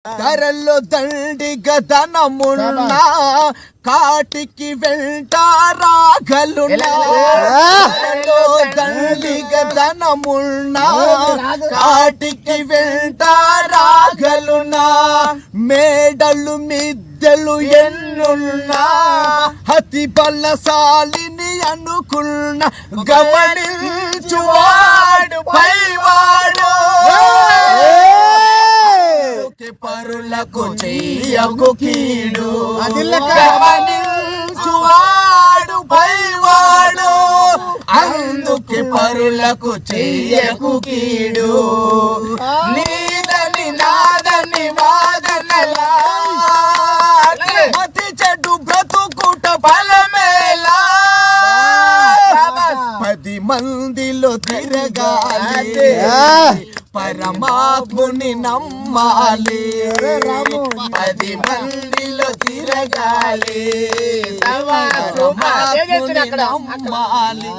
ధరల్లో దండిగా ధనమున్నా కాటికి వెంటారాగలున్నా ధరల్లో దండిగా ధనమున్నా కాటికి వెంటారాగలున్నా మేడలు మిద్దెలు ఎన్నున్నా అతి బలశాలిని అనుకున్న గమనించువాడు పైవాడు పరులకు చెయ్యకు కీడు గమనించువాడు పైవాడు అందుకే పరులకు చెయ్యకు కీడు నీదని నాదని వాదనలా అతి చెడు బ్రతుకుట ఫలమేలా 10 మందిలో తిరగాలి పరమాత్ముని నమ్మాలి 10 మందిలో తిరగాలి పరమాత్ముని నమ్మాలి